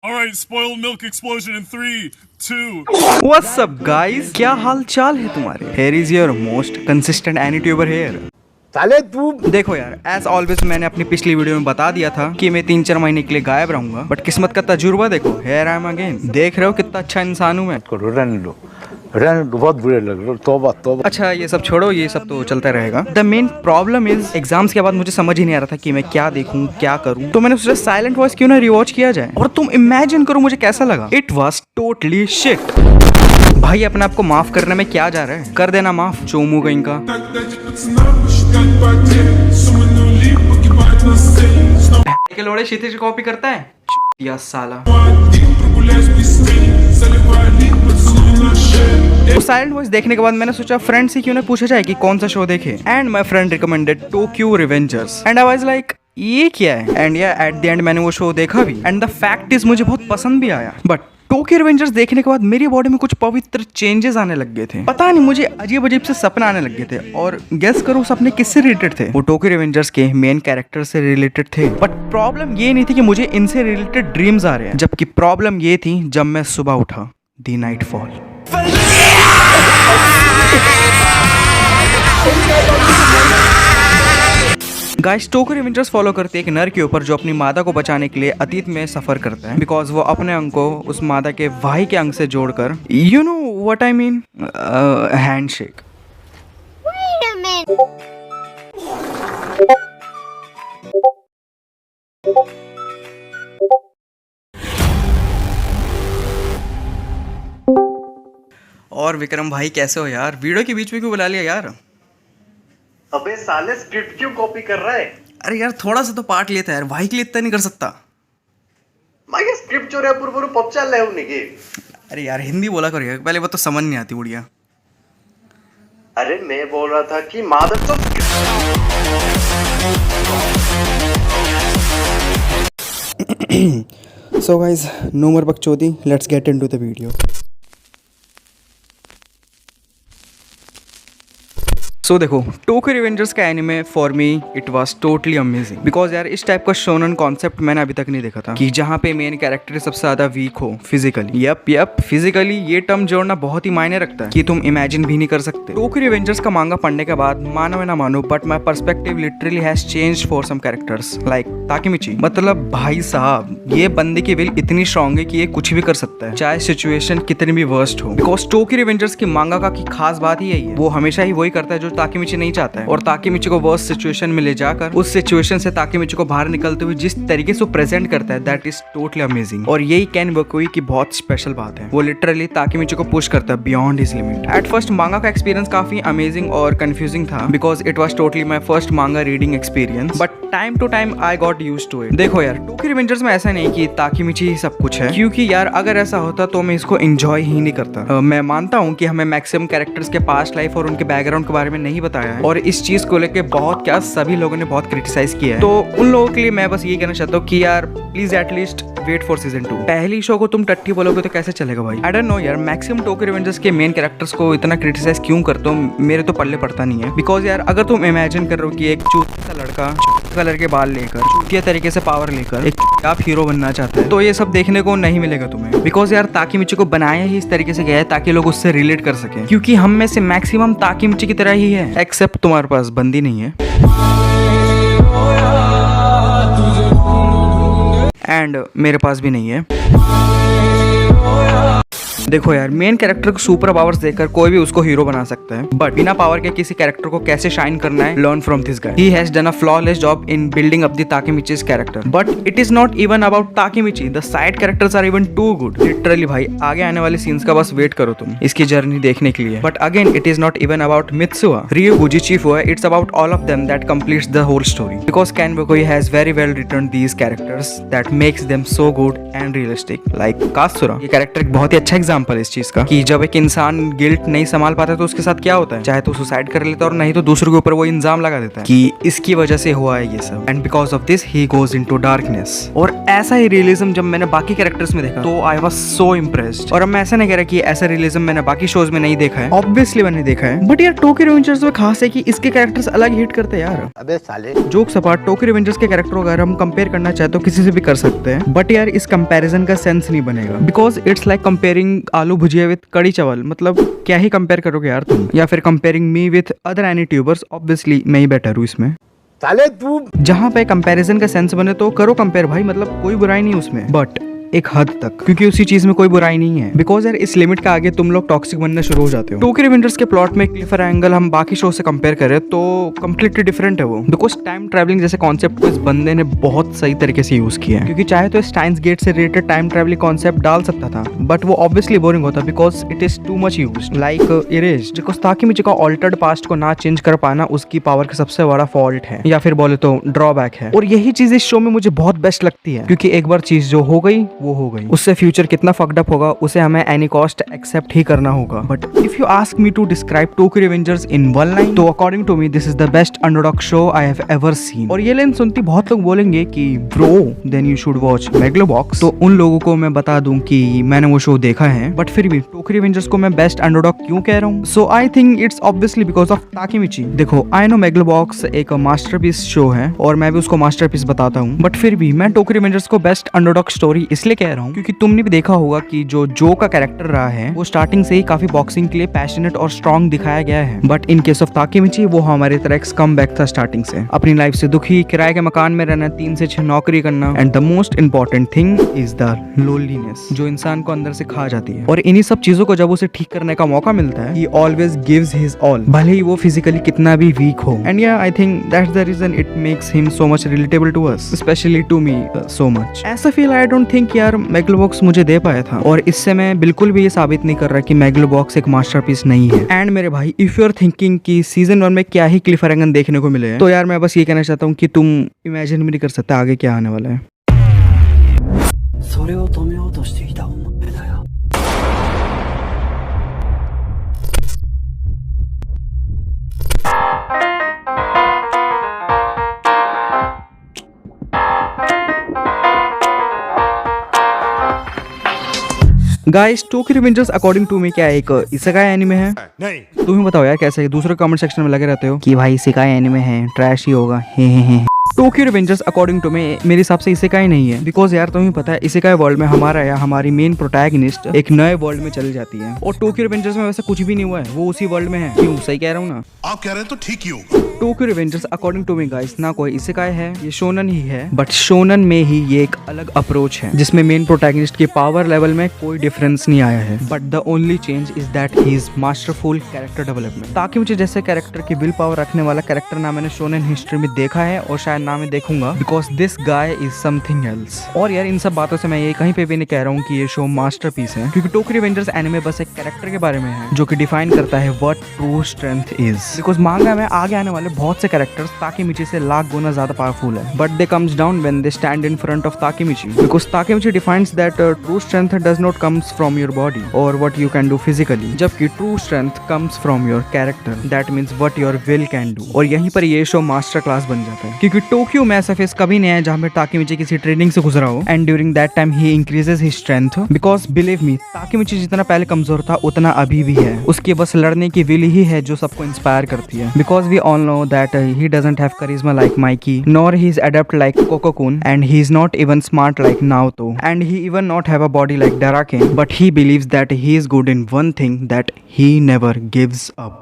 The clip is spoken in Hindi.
Alright, spoiled milk explosion in 3, 2. What's up guys? क्या हाल चाल है तुम्हारे? Here is your most consistent AnyTuber here. साले तू देखो यार, एज ऑलवेज मैंने अपनी पिछली वीडियो में बता दिया था कि मैं 3-4 महीने के लिए गायब रहूंगा, बट किस्मत का तजुर्बा देखो, हेयर आई एम अगेन। देख रहे हो कितना अच्छा इंसान हूँ मैं। रन बहुत बुरे लग रहे, तौबा तौबा। अच्छा ये सब छोड़ो, ये सब तो चलता रहेगा। The main problem is exams के बाद मुझे समझ ही नहीं आ रहा था कि मैं क्या देखूं क्या करूं, तो मैंने सोचा साइलेंट वॉइस क्यों ना रिवॉच किया जाए। और तुम इमेजिन करो मुझे कैसा लगा। It was totally shit. भाई अपने आप को माफ करने में क्या जा रहा है, कर देना माफ चोमू कहीं का। के लोड़े क्षितिज कॉपी करता है या साला। तो साइलेंट वॉइस देखने के बाद मैंने सोचा फ्रेंड से क्यों ना पूछा जाए कि कौन सा शो देखे, and my friend recommended Tokyo Revengers and I was like ये क्या है, एंड या एट द एंड मैंने वो शो देखा भी, एंड द फैक्ट इज मुझे बहुत पसंद भी आया। बट टोक्यो रिवेंजर्स देखने के बाद मेरी बॉडी में कुछ पवित्र चेंजेस आने लग गए थे। पता नहीं मुझे अजीब अजीब से सपने आने लग गए थे, और गेस करो सपने किससे रिलेटेड थे? वो टोक्यो रिवेंजर्स के मेन कैरेक्टर से रिलेटेड थे। बट प्रॉब्लम ये नहीं थी कि मुझे इनसे रिलेटेड ड्रीम्स आ रहे हैं, जबकि प्रॉब्लम ये थी जब मैं सुबह उठा, the night fall. Guys Tokyo Revengers follow करती है एक नर के ऊपर जो अपनी मादा को बचाने के लिए अतीत में सफर करता है, बिकॉज वो अपने अंग को उस मादा के भाई के अंग से जोड़कर, you know what I mean, handshake. और विक्रम भाई कैसे हो यार? वीडियो के बीच में क्यों बुला लिया यार? अबे साले स्क्रिप्ट क्यों कॉपी कर रहा है? अरे यार थोड़ा सा तो पार्ट लेता है यार, भाई के लिए इतना नहीं कर सकता। मागे स्क्रिप्ट चोरे पूर्व पच्चा ले उन्हें। अरे यार हिंदी बोला करो यार, पहले वो तो समझ नहीं आती उड़िया। अरे मैं बोल रहा था कि मादर तो So guys, no more bakchodi, let's get into the video. सो देखो टोक्यो रिवेंजर्स का anime for me it was totally amazing, because यार इस टाइप का शोनन कॉन्सेप्ट मैंने अभी तक नहीं देखा था कि जहाँ पे मेन कैरेक्टर सबसे ज्यादा वीक हो फिजिकली। यप फिजिकली ये टर्म जोड़ना बहुत ही मायने रखता है कि तुम इमेजिन भी नहीं कर सकते। टोक्यो रिवेंजर्स का मांगा पढ़ने के बाद मानो या ना मानो, but my perspective literally has changed for some characters like Takemichi. मतलब भाई साहब ये बंदे की विल इतनी स्ट्रांग है कि ये कुछ भी कर सकता है चाहे सिचुएशन कितनी भी वर्स्ट हो, बिकॉज टोक्यो रिवेंजर्स की मांगा की खास बात ही यही है, वो हमेशा ही वही करता है जो ताकेमिची नहीं चाहता है, और ताकेमिची को वर्स्ट सिचुएशन में ले जाकर उस सिचुएशन से ताकेमिची को बाहर निकलते हुए जिस तरीके से वो प्रेजेंट करता है दैट इज टोटली अमेजिंग। और यही कैन वकुई की बहुत स्पेशल बात है, वो लिटरली ताकेमिची को पुश करता है beyond his limit. At first manga का एक्सपीरियंस काफी अमेजिंग और कंफ्यूजिंग था, because it was totally my first manga reading experience, but time to time I got used to it. देखो यार टोक्यो रिवेंजर्स में ऐसा नहीं कि ताकेमिची ही सब कुछ है, क्योंकि यार अगर ऐसा होता तो मैं इसको एंजॉय ही नहीं करता। मैं मानता हूँ कि हमें मैक्सिमम कैरेक्टर्स के पास्ट लाइफ और उनके बैकग्राउंड के बारे में नहीं बताया है, और इस चीज को लेके बहुत क्या सभी लोगों ने बहुत क्रिटिसाइज किया है। तो उन लोगों के लिए मैं बस ये कहना चाहता हूँ कि यार please at least wait for season 2। पहली शो को तुम टट्टी बोलोगे तो कैसे चलेगा भाई? आई डोंट नो यार, मैक्सिमम टोक्यो रिवेंजर्स के मेन कैरेक्टर्स को इतना क्रिटिसाइज क्यों करते हो, मेरे तो पल्ले पड़ता नहीं है। बिकॉज यार अगर तुम इमेजिन कर रहे हो कि एक चूतिया सा लड़का कलर के बाल लेकर चूतिया तरीके से पावर लेकर एक आप हीरो बनना चाहते हैं, तो ये सब देखने को नहीं मिलेगा तुम्हें, बिकॉज यार ताकेमिची को बनाया ही इस तरीके से गया है ताकि लोग उससे रिलेट कर सके, क्योंकि हम में से मैक्सिमम ताकेमिची की तरह ही है, एक्सेप्ट तुम्हारे पास बंदी नहीं है एंड मेरे पास भी नहीं है। देखो यार मेन कैरेक्टर को सुपर पावर्स देकर कोई भी उसको हीरो बना सकता है, बट बिना पावर के किसी कैरेक्टर को कैसे शाइन करना है learn from this guy. He has done a flawless job in building up the Takemichi's character, but it is not even about Takemichi, the side characters are even too good. Literally भाई आगे आने वाले सीन्स का बस वेट करो तुम इसकी जर्नी देखने के लिए। But again it is not even about Mitsuya, Ryuguji Chifuyu, it's about all of them that completes the whole story, because Ken Wakui has very well written these characters that makes them so good and realistic. Like Kazutora, ये कैरेक्टर एक बहुत ही अच्छा एग्जाम्पल इस चीज का कि जब एक इंसान गिल्ट नहीं संभाल पाता तो उसके साथ क्या होता है, चाहे तो सुसाइड कर लेता है और नहीं तो दूसरों के ऊपर वो इल्जाम लगा देता है कि इसकी वजह से हुआ है ये सब, and because of this he goes into darkness. और ऐसा ही रियलिज्म जब मैंने बाकी कैरेक्टर्स में देखा तो आई वाज सो इम्प्रेस्ड। और अब मैं ऐसा नहीं कह रहा कि ऐसा रियलिज्म मैंने बाकी शोज में नहीं देखा है, ऑब्वियसली मैंने देखा है, बट यार टोक्यो रिवेंजर्स में खास है कि इसके कैरेक्टर्स अलग हिट करते हैं यार। अबे साले जोक्स अपार्ट, टोक्यो रिवेंजर्स के कैरेक्टर अगर हम कंपेयर करना चाहे तो किसी से भी कर सकते हैं, बट यार इस कंपैरिजन का सेंस नहीं बनेगा, बिकॉज इट्स लाइक कंपेयरिंग आलू भुजिया विद कड़ी चावल। मतलब क्या ही कंपेयर करोगे यार तुम, या फिर comparing me with other any tubers. Obviously मैं ही बेटर हूँ इसमें। साले तू जहाँ पे कंपैरिजन का सेंस बने तो करो कंपेयर भाई, मतलब कोई बुराई नहीं उसमें, बट एक हद तक, क्योंकि उसी चीज में कोई बुराई नहीं है। बिकॉज यार इस लिमिट का आगे तुम लोग टॉक्सिक बनना शुरू हो जाते हो। टोक्यो रिवेंजर्स के प्लॉट में क्लिफर एंगल हम बाकी शो से कंपेयर करें तो कम्प्लीटली डिफरेंट है वो, बिकॉज टाइम ट्रैवलिंग जैसे कॉन्सेप्ट को इस बंदे ने बहुत सही तरीके से यूज किया है। क्योंकि चाहे तो स्टाइन्स गेट से रिलेटेड टाइम ट्रैवलिंग कॉन्सेप्ट डाल सकता था, बट वो ऑब्वियसली बोरिंग होता because it is too much use, like Erased. Because Takemichi का ऑल्टर्ड पास्ट को ना चेंज कर पाना उसकी पावर का सबसे बड़ा फॉल्ट है, या फिर बोले तो ड्रॉबैक है। और यही चीज इस शो में मुझे बहुत बेस्ट लगती है, क्योंकि एक बार चीज जो हो गई वो हो गई, उससे फ्यूचर कितना फक्ड अप होगा उसे हमें एनी कॉस्ट एक्सेप्ट ही करना होगा। But if you ask me to describe Tokyo Revengers in one line, तो according to me this is the best underdog show I have ever seen. और ये लाइन सुनती बहुत लोग बोलेंगे कि bro then you should watch Megalobox, तो उन लोगों को मैं बता दूं कि मैंने वो शो देखा है, बट फिर भी टोक्यो रिवेंजर्स को मैं बेस्ट अंडरडॉग क्यों कह रहा हूँ? So I think it's obviously because of Takemichi. देखो आई नो मेगलोबॉक्स एक मास्टरपीस शो है और मैं भी उसको मास्टरपीस बताता हूँ, बट फिर भी मैं टोक्यो रिवेंजर्स को बेस्ट अंडरडॉग स्टोरी इसलिए कह रहा हूँ क्योंकि तुमने भी देखा होगा कि जो का कैरेक्टर रहा है वो स्टार्टिंग से ही काफी बॉक्सिंग के लिए पैशनेट और स्ट्रॉन्ग दिखाया गया है, but in case of Takemichi वो हमारे तरह एक स्कमबैग था स्टार्टिंग से, अपनी लाइफ से दुखी, किराए के मकान में रहना, 3 से 6 नौकरी करना, and the most important thing is the loneliness जो इंसान को अंदर से खा जाती है। और इन्हीं सब चीजों को जब उसे ठीक करने का मौका मिलता है, he always gives his all, भले ही वो फिजिकली कितना भी वीक हो। एंड या I think that's the reason it makes him so much relatable to us, especially to me so much. ऐसा फील आई डोंट थिंक यार मेगलोबॉक्स मुझे दे पाया था, और इससे मैं बिल्कुल भी ये साबित नहीं कर रहा कि मेगलोबॉक्स एक मास्टरपीस नहीं है। एंड मेरे भाई इफ यू आर थिंकिंग कि सीजन 1 में क्या ही क्लिफहैंगर देखने को मिले हैं, तो यार मैं बस ये कहना चाहता हूँ कि तुम इमेजिन भी नहीं कर सकते आगे क्या आने वाला है। Guys Tokyo Revengers according to me क्या एक इसेकाई एनिमे है? नहीं। तुम ही बताओ यार कैसा है? दूसरे कमेंट सेक्शन में लगे रहते हो कि भाई इसेकाई एनिमे है, ट्रैश ही होगा, हे। Tokyo Revengers according to me मेरे हिसाब से इसेकाई नहीं है, बिकॉज यार तुम्हें पता है इसेकाई वर्ल्ड में हमारा या हमारी मेन प्रोटैगनिस्ट एक नए वर्ल्ड में चली जाती है, और टोक्यो रिवेंजर्स में वैसा कुछ भी नहीं हुआ है, वो उसी वर्ल्ड में है। क्यों? सही कह रहा हूँ ना? आप कह रहे हैं तो ठीक ही होगा। Tokyo Revengers according to me guys ना कोई इसेकाई है, ये शोनन ही है, बट शोनन में ही ये एक अलग अप्रोच है जिसमें मेन प्रोटैगनिस्ट की पावर लेवल में कोई डिफरेंस नहीं आया है, but the only change is that he is masterful character development. ताकि मुझे जैसे कैरेक्टर की विल पावर रखने वाला कैरेक्टर ना मैंने शोनन हिस्ट्री में देखा है, और शायद ना मैं देखूंगा, because this guy is something else. और यार इन सब बातों से मैं ये कहीं पे भी नहीं कह रहा हूँ कि ये शो मास्टरपीस है, क्योंकि टोक्यो रिवेंजर्स एनिमे बस एक कैरेक्टर के बारे में है जो कि डिफाइन करता है what true strength is. Because मांगा में आगे आने वाले बहुत से कैरेक्टर्स ताकेमिची से लाख गुना ज्यादा पावरफुल है, but they comes down when they stand in front of Takemichi, because Takemichi defines that true strength does not comes from your body और what you can do physically, जबकि true strength comes from your character, that means what your will can do. और यहीं पर ये शो मास्टर क्लास बन जाता है, क्योंकि टोक्यो में ऐसा फेस कभी नहीं है जहाँ पे ताकेमिची किसी ट्रेनिंग से गुजरा हो, and during that time he increases his strength, because believe me Takemichi जितना पहले कमजोर था उतना अभी भी है, उसकी बस लड़ने की विल ही है जो सबको इंस्पायर करती है, because we all know that he doesn't have charisma like Mikey, nor he is adept like Kokokun, and he is not even smart like Naoto, and he even not have a body like Daraken, but he believes that he is good in one thing, that he never gives up.